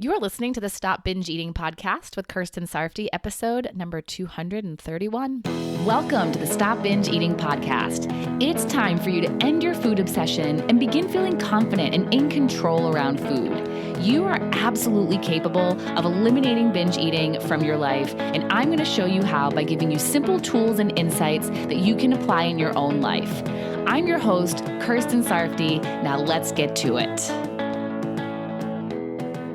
You are listening to the Stop Binge Eating podcast with Kirsten Sarfty, episode number 231. Welcome to the Stop Binge Eating podcast. It's time for you to end your food obsession and begin feeling confident and in control around food. You are absolutely capable of eliminating binge eating from your life, and I'm going to show you how by giving you simple tools and insights that you can apply in your own life. I'm your host, Kirsten Sarfty. Now let's get to it.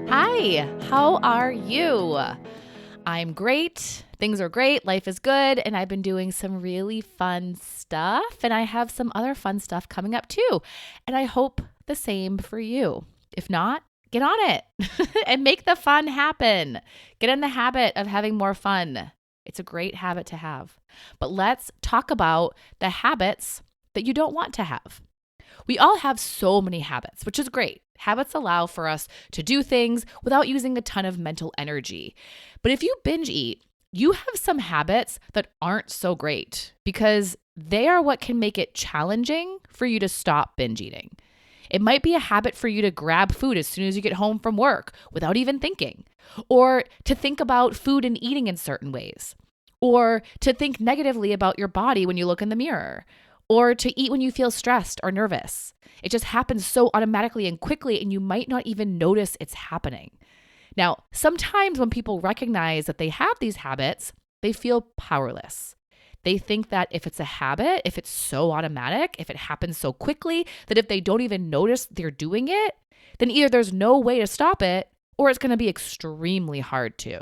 Hi, how are you? I'm great. Things are great. Life is good. And I've been doing some really fun stuff. And I have some other fun stuff coming up too. And I hope the same for you. If not, get on it and make the fun happen. Get in the habit of having more fun. It's a great habit to have. But let's talk about the habits that you don't want to have. We all have so many habits, which is great. Habits allow for us to do things without using a ton of mental energy. But if you binge eat, you have some habits that aren't so great because they are what can make it challenging for you to stop binge eating. It might be a habit for you to grab food as soon as you get home from work without even thinking, or to think about food and eating in certain ways, or to think negatively about your body when you look in the mirror, or to eat when you feel stressed or nervous. It just happens so automatically and quickly, and you might not even notice it's happening. Now, sometimes when people recognize that they have these habits, they feel powerless. They think that if it's a habit, if it's so automatic, if it happens so quickly, that if they don't even notice they're doing it, then either there's no way to stop it, or it's going to be extremely hard to.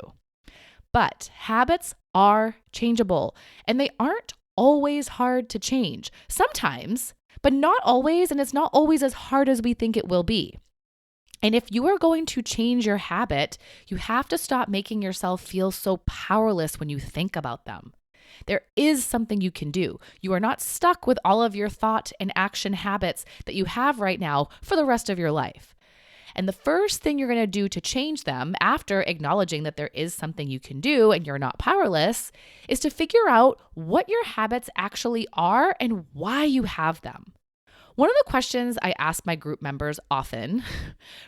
But habits are changeable, and they aren't always hard to change. Sometimes, but not always, and it's not always as hard as we think it will be. And if you are going to change your habit, you have to stop making yourself feel so powerless when you think about them. There is something you can do. You are not stuck with all of your thought and action habits that you have right now for the rest of your life. And the first thing you're going to do to change them after acknowledging that there is something you can do and you're not powerless is to figure out what your habits actually are and why you have them. One of the questions I ask my group members often,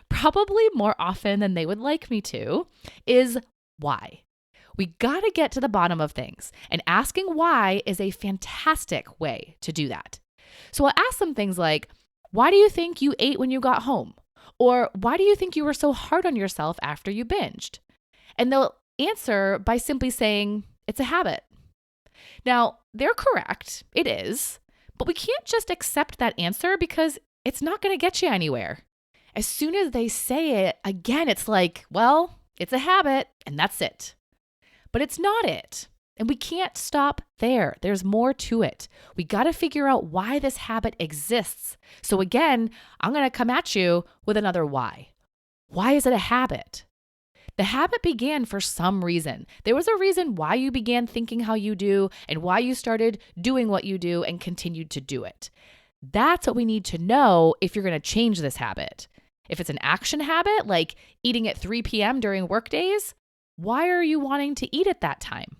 probably more often than they would like me to, is why? We got to get to the bottom of things, and asking why is a fantastic way to do that. So I'll ask them things like, why do you think you ate when you got home? Or why do you think you were so hard on yourself after you binged? And they'll answer by simply saying, it's a habit. Now, they're correct. It is. But we can't just accept that answer because it's not going to get you anywhere. As soon as they say it, again, it's like, well, it's a habit and that's it. But it's not it. And we can't stop there. There's more to it. We got to figure out why this habit exists. So again, I'm going to come at you with another why. Why is it a habit? The habit began for some reason. There was a reason why you began thinking how you do and why you started doing what you do and continued to do it. That's what we need to know if you're going to change this habit. If it's an action habit, like eating at 3 p.m. during work days, why are you wanting to eat at that time?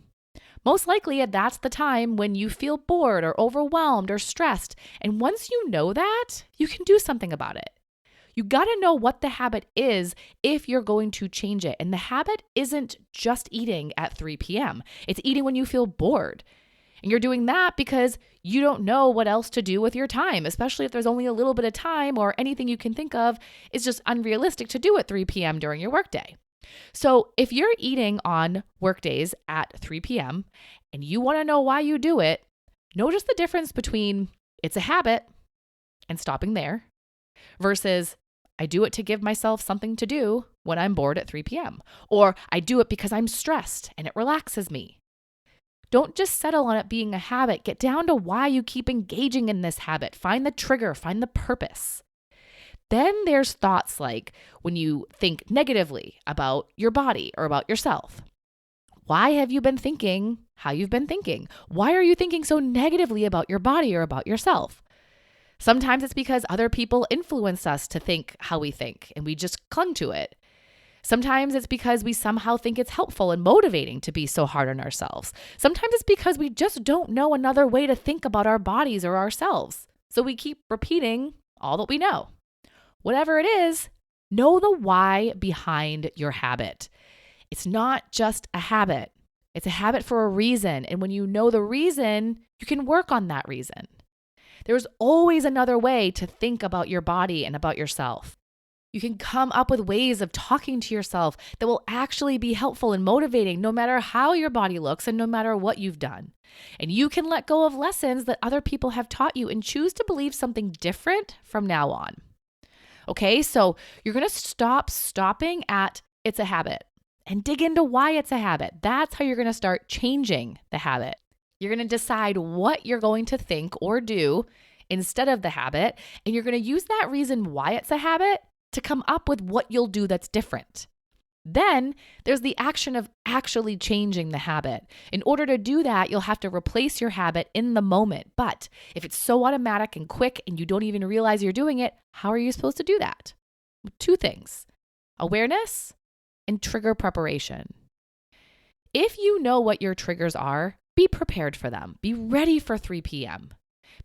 Most likely, that's the time when you feel bored or overwhelmed or stressed. And once you know that, you can do something about it. You got to know what the habit is if you're going to change it. And the habit isn't just eating at 3 p.m. It's eating when you feel bored. And you're doing that because you don't know what else to do with your time, especially if there's only a little bit of time or anything you can think of is just unrealistic to do at 3 p.m. during your workday. So if you're eating on workdays at 3 p.m. and you want to know why you do it, notice the difference between it's a habit and stopping there versus I do it to give myself something to do when I'm bored at 3 p.m. Or I do it because I'm stressed and it relaxes me. Don't just settle on it being a habit. Get down to why you keep engaging in this habit. Find the trigger, find the purpose. Then there's thoughts like when you think negatively about your body or about yourself. Why have you been thinking how you've been thinking? Why are you thinking so negatively about your body or about yourself? Sometimes it's because other people influence us to think how we think and we just clung to it. Sometimes it's because we somehow think it's helpful and motivating to be so hard on ourselves. Sometimes it's because we just don't know another way to think about our bodies or ourselves. So we keep repeating all that we know. Whatever it is, Know the why behind your habit. It's not just a habit. It's a habit for a reason. And when you know the reason, you can work on that reason. There's always another way to think about your body and about yourself. You can come up with ways of talking to yourself that will actually be helpful and motivating no matter how your body looks and no matter what you've done. And you can let go of lessons that other people have taught you and choose to believe something different from now on. Okay, so you're going to stop stopping at it's a habit and dig into why it's a habit. That's how you're going to start changing the habit. You're going to decide what you're going to think or do instead of the habit, and you're going to use that reason why it's a habit to come up with what you'll do that's different. Then there's the action of actually changing the habit. In order to do that, you'll have to replace your habit in the moment. But if it's so automatic and quick and you don't even realize you're doing it, how are you supposed to do that? Two things: awareness and trigger preparation. If you know what your triggers are, be prepared for them. Be ready for 3 p.m.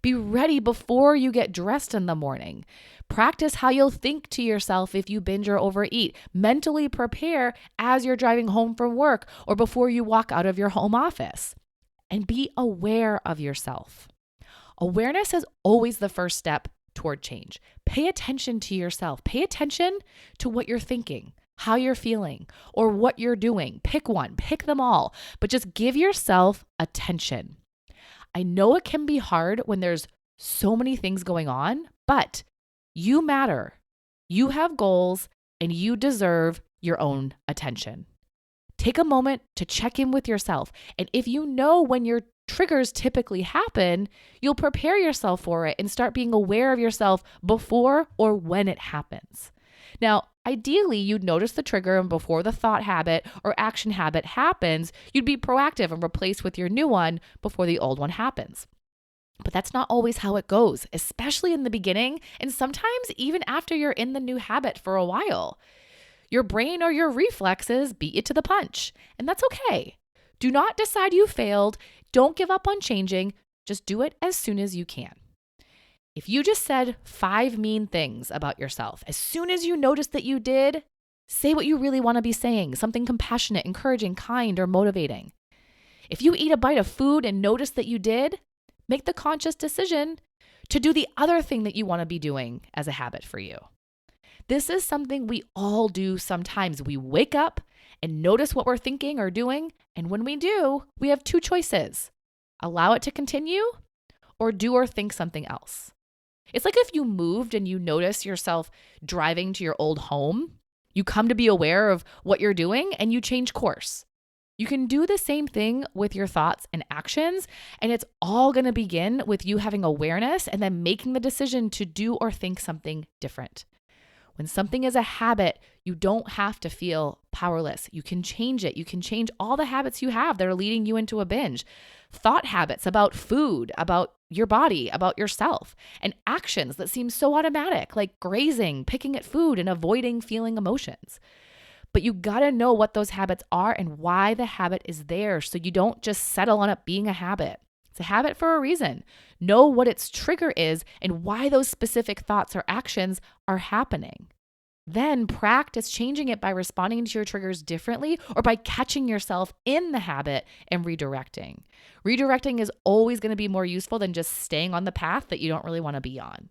Be ready before you get dressed in the morning. Practice how you'll think to yourself if you binge or overeat. Mentally prepare as you're driving home from work or before you walk out of your home office. And be aware of yourself. Awareness is always the first step toward change. Pay attention to yourself. Pay attention to what you're thinking, how you're feeling, or what you're doing. Pick one, pick them all, but just give yourself attention. I know it can be hard when there's so many things going on, but you matter. You have goals and you deserve your own attention. Take a moment to check in with yourself. And if you know when your triggers typically happen, you'll prepare yourself for it and start being aware of yourself before or when it happens. Now, ideally, you'd notice the trigger, and before the thought habit or action habit happens, you'd be proactive and replace with your new one before the old one happens. But that's not always how it goes, especially in the beginning, and sometimes even after you're in the new habit for a while. Your brain or your reflexes beat you to the punch, and that's okay. Do not decide you failed. Don't give up on changing. Just do it as soon as you can. If you just said 5 mean things about yourself, as soon as you notice that you did, say what you really want to be saying, something compassionate, encouraging, kind, or motivating. If you eat a bite of food and notice that you did, make the conscious decision to do the other thing that you want to be doing as a habit for you. This is something we all do sometimes. We wake up and notice what we're thinking or doing, and when we do, we have 2 choices: allow it to continue or do or think something else. It's like if you moved and you notice yourself driving to your old home, you come to be aware of what you're doing and you change course. You can do the same thing with your thoughts and actions, and it's all going to begin with you having awareness and then making the decision to do or think something different. When something is a habit, you don't have to feel powerless. You can change it. You can change all the habits you have that are leading you into a binge. Thought habits about food, about your body, about yourself, and actions that seem so automatic, like grazing, picking at food, and avoiding feeling emotions. But you gotta know what those habits are and why the habit is there, so you don't just settle on it being a habit. It's a habit for a reason. Know what its trigger is and why those specific thoughts or actions are happening. Then practice changing it by responding to your triggers differently or by catching yourself in the habit and redirecting. Redirecting is always going to be more useful than just staying on the path that you don't really want to be on.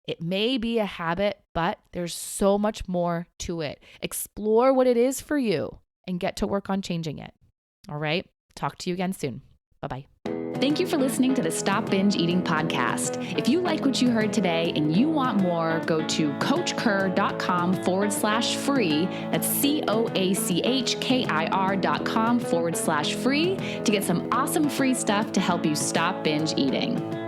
It may be a habit, but there's so much more to it. Explore what it is for you and get to work on changing it. All right? Talk to you again soon. Bye-bye. Thank you for listening to the Stop Binge Eating podcast. If you like what you heard today and you want more, go to coachkir.com/free. That's COACHKIR.com/free to get some awesome free stuff to help you stop binge eating.